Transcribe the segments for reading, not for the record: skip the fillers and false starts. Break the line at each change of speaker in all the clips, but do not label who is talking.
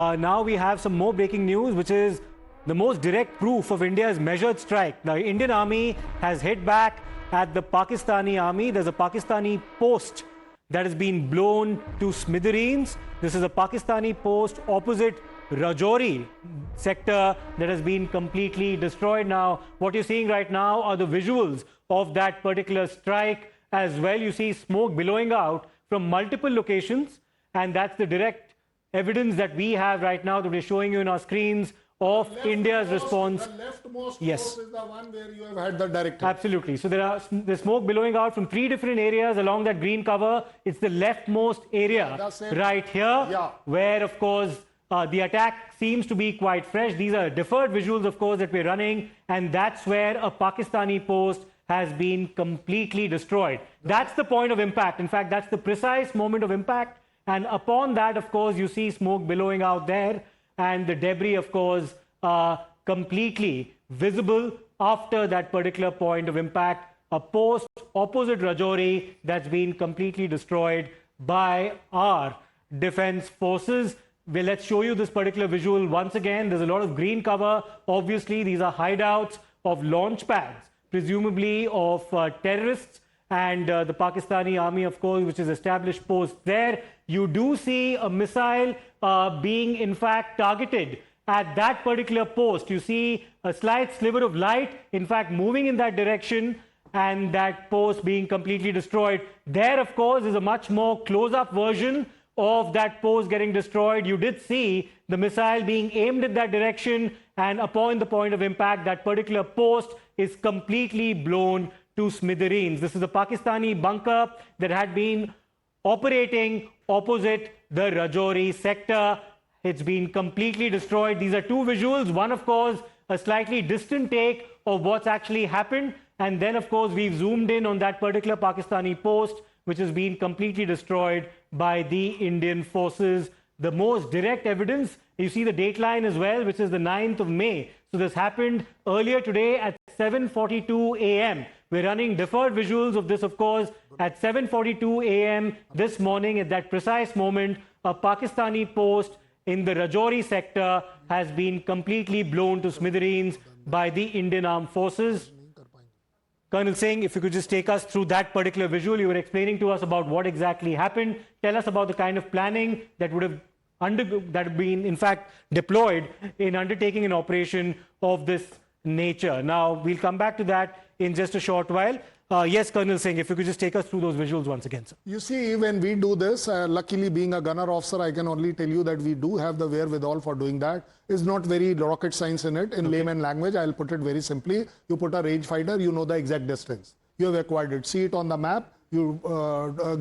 Now we have some more breaking news, which is the most direct proof of India's measured strike. The Indian army has hit back at the Pakistani army. There's a Pakistani post that has been blown to smithereens. This is a Pakistani post opposite Rajouri sector that has been completely destroyed. Now, what you're seeing right now are the visuals of that particular strike as well. You see smoke billowing out from multiple locations, and that's the direct evidence that we have right now that we're showing you on our screens of India's response.
The leftmost
yes.
post is the one where you have had the direct.
Absolutely. So there's smoke billowing out from 3 different areas along that green cover. It's the leftmost area right here, where, of course, the attack seems to be quite fresh. These are deferred visuals, of course, that we're running, and that's where a Pakistani post has been completely destroyed. That's the point of impact. In fact, that's the precise moment of impact. And upon that, of course, you see smoke billowing out there, and the debris, of course, completely visible after that particular point of impact. A post opposite Rajouri that's been completely destroyed by our defense forces. Well, let's show you this particular visual once again. There's a lot of green cover. Obviously, these are hideouts of launch pads, presumably of terrorists, and the Pakistani army, of course, which is established posts there. You do see a missile being, in fact, targeted at that particular post. You see a slight sliver of light, in fact, moving in that direction, and that post being completely destroyed. There, of course, is a much more close-up version of that post getting destroyed. You did see the missile being aimed at that direction, and upon the point of impact, that particular post is completely blown to smithereens. This is a Pakistani bunker that had been operating opposite the Rajouri sector. It's been completely destroyed. These are 2 visuals. One, of course, a slightly distant take of what's actually happened. And then, of course, we've zoomed in on that particular Pakistani post, which has been completely destroyed by the Indian forces. The most direct evidence, you see the date line as well, which is the 9th of May. So this happened earlier today at 7:42 a.m. We're running deferred visuals of this, of course, at 7:42 a.m. this morning. At that precise moment, a Pakistani post in the Rajouri sector has been completely blown to smithereens by the Indian armed forces. Colonel Singh, if you could just take us through that particular visual. You were explaining to us about what exactly happened. Tell us about the kind of planning that would have been, in fact, deployed in undertaking an operation of this nature. Now, we'll come back to that in just a short while. Yes, Colonel Singh, if you could just take us through those visuals once again, sir.
You see, when we do this, luckily being a gunner officer, I can only tell you that we do have the wherewithal for doing that. It's not very rocket science in it. In layman language, I'll put it very simply. You put a range fighter, you know the exact distance. You have acquired it. See it on the map. You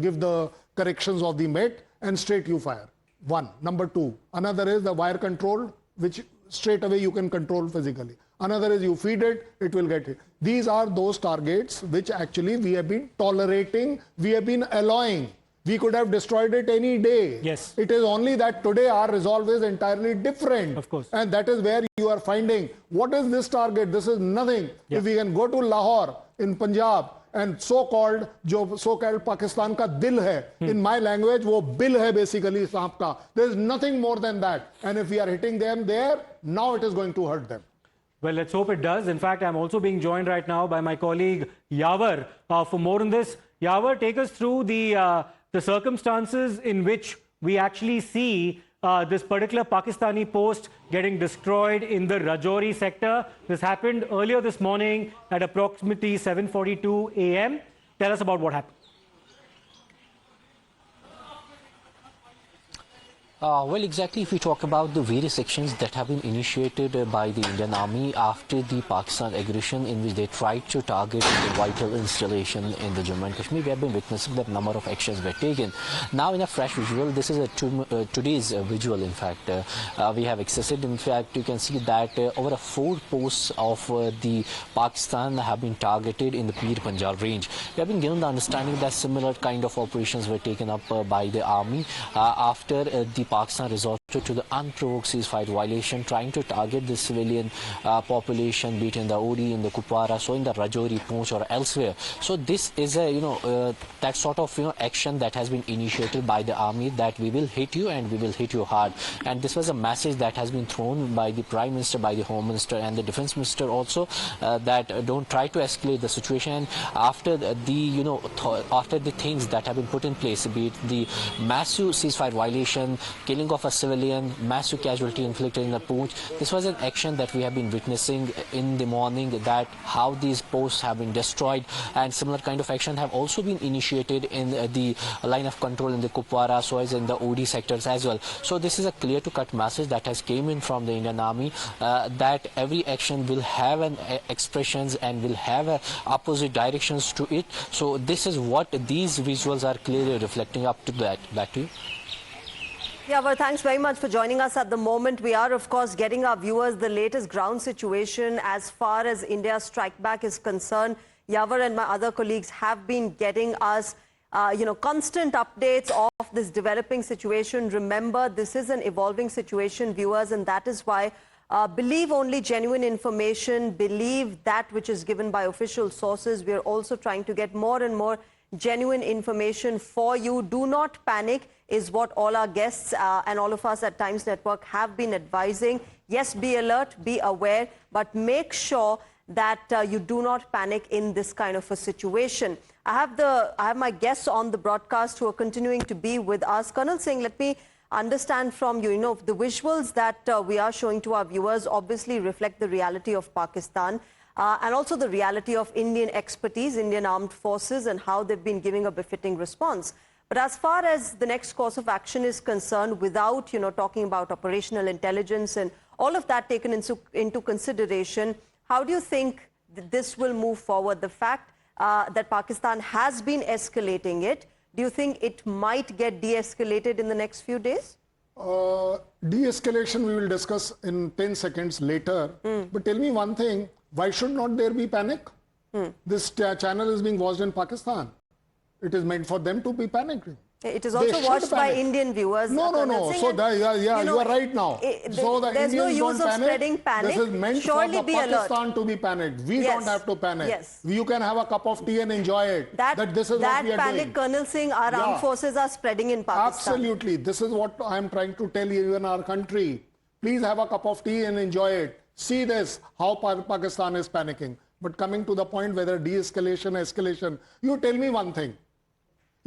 give the corrections of the Met, and straight you fire. 1. Number 2. Another is the wire control, which straight away you can control physically. Another is you feed it, it will get hit. These are those targets which actually we have been tolerating, we have been allowing. We could have destroyed it any day.
Yes.
It is only that today our resolve is entirely different.
Of course.
And that is where you are finding, what is this target? This is nothing.
Yeah.
If we can go to Lahore in Punjab, and so-called Pakistan ka dil hai, in my language, wo bill hai basically saap ka. There is nothing more than that. And if we are hitting them there, now it is going to hurt them.
Well, let's hope it does. In fact, I'm also being joined right now by my colleague Yavar for more on this. Yavar, take us through the circumstances in which we actually see this particular Pakistani post getting destroyed in the Rajouri sector. This happened earlier this morning at approximately 7:42 a.m. Tell us about what happened.
Well, exactly, if we talk about the various actions that have been initiated by the Indian Army after the Pakistan aggression, in which they tried to target the vital installation in the Jammu and Kashmir, we have been witnessing that number of actions were taken. Now, in a fresh visual, this is today's visual, in fact, we have accessed. In fact, you can see that over 4 posts of the Pakistan have been targeted in the Pir Panjal range. We have been given the understanding that similar kind of operations were taken up by the army after the Pakistan resorted to the unprovoked ceasefire violation, trying to target the civilian population, be it in the Odi, in the Kupwara, so in the Rajouri, Poonch or elsewhere. So this is a, that sort of, action that has been initiated by the army, that we will hit you and we will hit you hard. And this was a message that has been thrown by the Prime Minister, by the Home Minister and the Defence Minister also, that don't try to escalate the situation. And after after the things that have been put in place, be it the massive ceasefire violation, killing of a civilian, massive casualty inflicted in the Poonch. This was an action that we have been witnessing in the morning, that how these posts have been destroyed, and similar kind of action have also been initiated in the line of control in the Kupwara, so as in the OD sectors as well. So this is a clear to cut message that has came in from the Indian Army, that every action will have an expressions and will have opposite directions to it. So this is what these visuals are clearly reflecting up to that. Back to you.
Yeah, well, thanks very much for joining us at the moment. We are, of course, getting our viewers the latest ground situation as far as India's strike back is concerned. Yawar and my other colleagues have been getting us, constant updates of this developing situation. Remember, this is an evolving situation, viewers, and that is why believe only genuine information, believe that which is given by official sources. We are also trying to get more and more genuine information for you. Do not panic is what all our guests and all of us at Times Network have been advising. Yes, be alert, be aware, but make sure that you do not panic in this kind of a situation. I have my guests on the broadcast who are continuing to be with us. Colonel Singh, let me understand from you, the visuals that we are showing to our viewers obviously reflect the reality of Pakistan. And also the reality of Indian expertise, Indian armed forces, and how they've been giving a befitting response. But as far as the next course of action is concerned, without, talking about operational intelligence and all of that taken into consideration, how do you think that this will move forward? The fact that Pakistan has been escalating it, do you think it might get de-escalated in the next few days?
De-escalation we will discuss in 10 seconds later. But tell me one thing, why should not there be panic? This channel is being watched in Pakistan. It is meant for them to be panicked.
It is also watched by Indian viewers.
No. So you are right now. So the
there's
Indians
no use
don't
of spreading panic.
This is meant
Surely
for
be
Pakistan
alert.
to be panicked. We don't have to panic.
Yes.
You can have a cup of tea and enjoy it. This is what we are
panic,
doing.
Colonel Singh, our armed forces are spreading in Pakistan.
Absolutely. This is what I am trying to tell you in our country. Please have a cup of tea and enjoy it. See this, how Pakistan is panicking. But coming to the point whether de-escalation, escalation, you tell me one thing.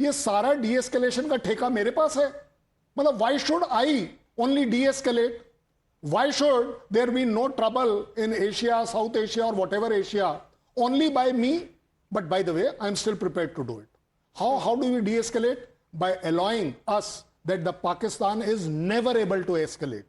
ये सारा de-escalation का ठेका मेरे पास है. मतलब why should I only de-escalate? Why should there be no trouble in Asia, South Asia or whatever Asia only by me? But by the way, I'm still prepared to do it. How do we de-escalate? By allowing us that the Pakistan is never able to escalate,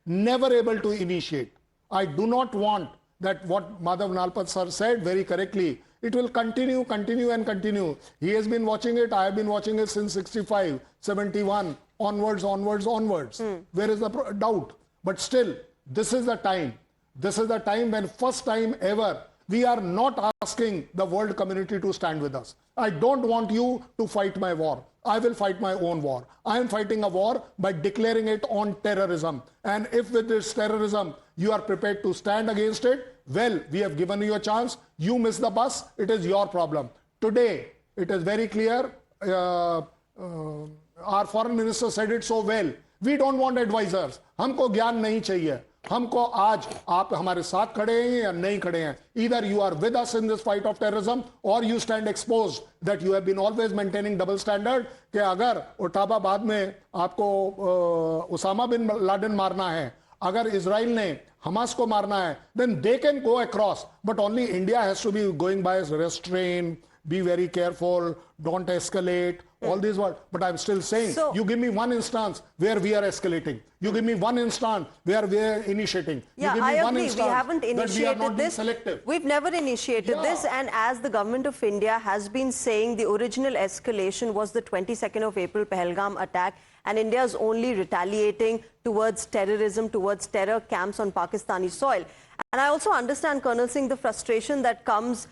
never able to initiate. I do not want that what Madhav Nalpat sir said very correctly. It will continue and continue. He has been watching it. I have been watching it since 65, 71, onwards. Where is the doubt? But still, this is the time. This is the time when first time ever we are not asking the world community to stand with us. I don't want you to fight my war. I will fight my own war. I am fighting a war by declaring it on terrorism. And if with this terrorism you are prepared to stand against it, well, we have given you a chance. You miss the bus, it is your problem. Today, it is very clear. Our foreign minister said it so well. We don't want advisors. हमको ज्ञान नहीं चाहिए. हमको आज आप हमारे साथ खड़े हैं या नहीं खड़े हैं. Either you are with us in this fight of terrorism or you stand exposed that you have been always maintaining double standard कि अगर ओटाबाबाद में आपको उसामा बिन लादेन मारना है, अगर इजराइल ने हमास को मारना है, then they can go across. But only India has to be going by restraint, be very careful, don't escalate, all these words. But I'm still saying, you give me one instance where we are escalating. You give me one instance where we are initiating.
Yeah,
you give me
I
one
agree. We haven't initiated this.
Selective.
We've never initiated this. And as the government of India has been saying, the original escalation was the 22nd of April Pahalgam attack. and India is only retaliating towards terrorism, towards terror camps on Pakistani soil. And I also understand, Colonel Singh, the frustration that comes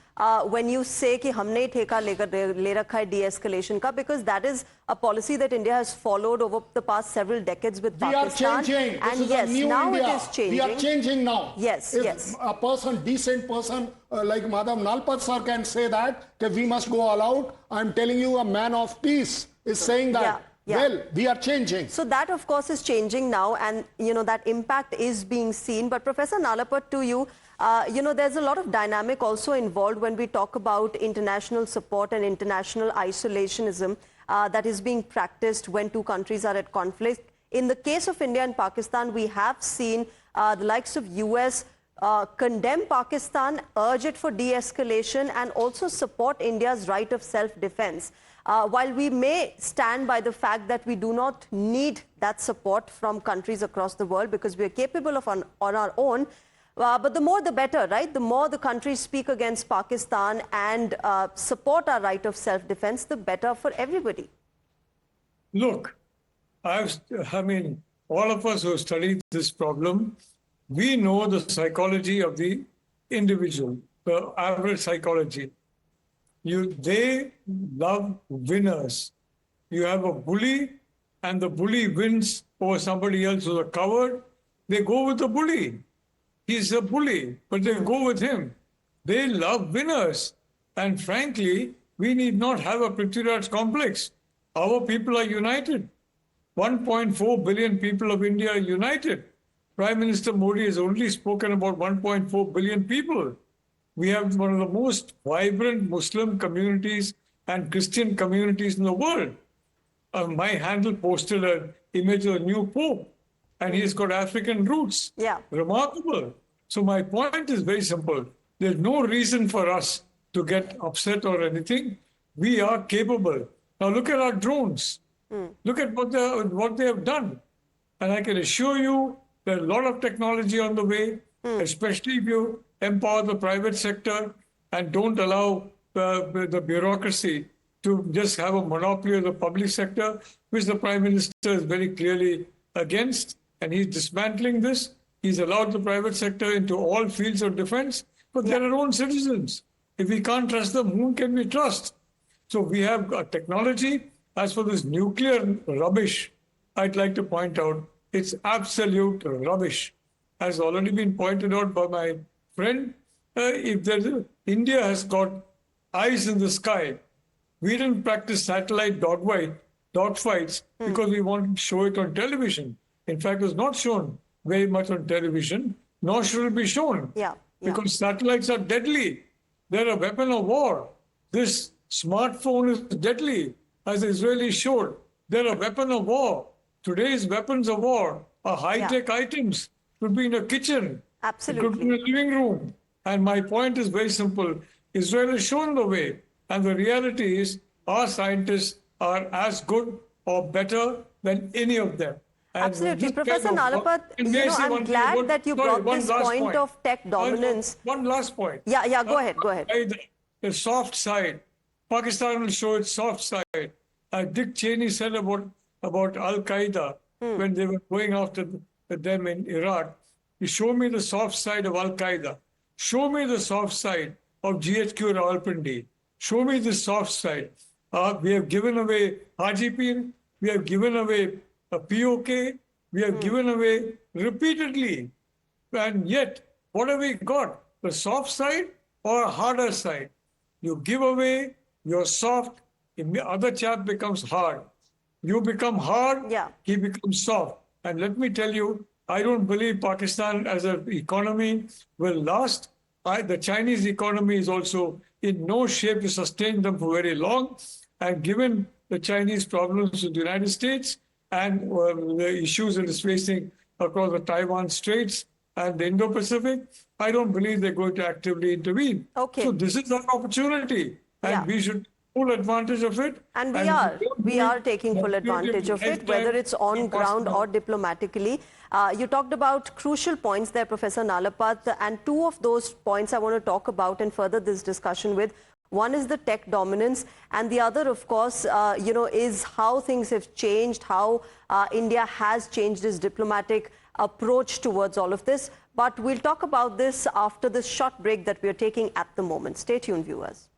when you say कि हमने ही ठेका ले रखा है de-escalation का, because that is a policy that India has followed over the past several decades with Pakistan.
We are changing.
And
this
yes,
is a new
now
India.
it is changing.
We are changing now.
Yes,
if
yes.
a person, decent person like Madam Nalpat sir can say that we must go all out, I'm telling you, a man of peace is saying that.
Yeah. Yeah.
Well, we are changing.
So that, of course, is changing now, and that impact is being seen. But Professor Nalapat, to you, there's a lot of dynamic also involved when we talk about international support and international isolationism that is being practiced when two countries are at conflict. In the case of India and Pakistan, we have seen the likes of US condemn Pakistan, urge it for de-escalation, and also support India's right of self-defense. While we may stand by the fact that we do not need that support from countries across the world because we are capable of on our own, but the more the better, right? The more the countries speak against Pakistan and support our right of self-defense, the better for everybody.
Look, I mean, all of us who studied this problem, we know the psychology of the individual, the average psychology. They love winners. You have a bully, and the bully wins over somebody else who's a coward. They go with the bully. He's a bully, but they go with him. They love winners. And frankly, we need not have a Prithviraj complex. Our people are united. 1.4 billion people of India are united. Prime Minister Modi has only spoken about 1.4 billion people. We have one of the most vibrant Muslim communities and Christian communities in the world. My handle posted an image of a new Pope, and he's got African roots.
Yeah.
Remarkable. So my point is very simple. There's no reason for us to get upset or anything. We are capable. Now look at our drones. Look at what they have done. And I can assure you there's a lot of technology on the way, especially if you empower the private sector and don't allow the bureaucracy to just have a monopoly of the public sector, which the Prime Minister is very clearly against. And he's dismantling this. He's allowed the private sector into all fields of defense, but they're our own citizens. If we can't trust them, whom can we trust? So we have technology. As for this nuclear rubbish, I'd like to point out, it's absolute rubbish. As already been pointed out by my friend, India has got eyes in the sky. We didn't practice satellite dogfights because we wanted to show it on television. In fact, it was not shown very much on television, nor should it be shown. Because satellites are deadly. They're a weapon of war. This smartphone is deadly, as the Israelis showed. They're a weapon of war. Today's weapons of war are high-tech items. It could be in a kitchen.
Absolutely.
It could be in a living room. And my point is very simple. Israel has shown the way. And the reality is our scientists are as good or better than any of them. And
absolutely. Professor Nalapat, I'm glad that you brought this point of tech dominance.
One last point.
Yeah, go ahead.
The soft side. Pakistan will show its soft side. Dick Cheney said about Al-Qaeda when they were going after them in Iraq. You show me the soft side of Al-Qaeda. Show me the soft side of GHQ Rawalpindi. Show me the soft side. We have given away Haji Pir. We have given away a POK. We have given away repeatedly. And yet, what have we got? The soft side or a harder side? You give away, you're soft, the other chap becomes hard. You become hard, he becomes soft. And let me tell you, I don't believe Pakistan as an economy will last. The Chinese economy is also in no shape to sustain them for very long. And given the Chinese problems with the United States and the issues it is facing across the Taiwan Straits and the Indo-Pacific, I don't believe they're going to actively intervene.
Okay.
So this is our opportunity, and we should full advantage of it.
And we are taking full advantage of it, whether it's on ground or diplomatically. You talked about crucial points there, Professor Nalapat, and two of those points I want to talk about and further this discussion with. One is the tech dominance, and the other, of course, is how things have changed, how India has changed its diplomatic approach towards all of this. But we'll talk about this after this short break that we are taking at the moment. Stay tuned, viewers.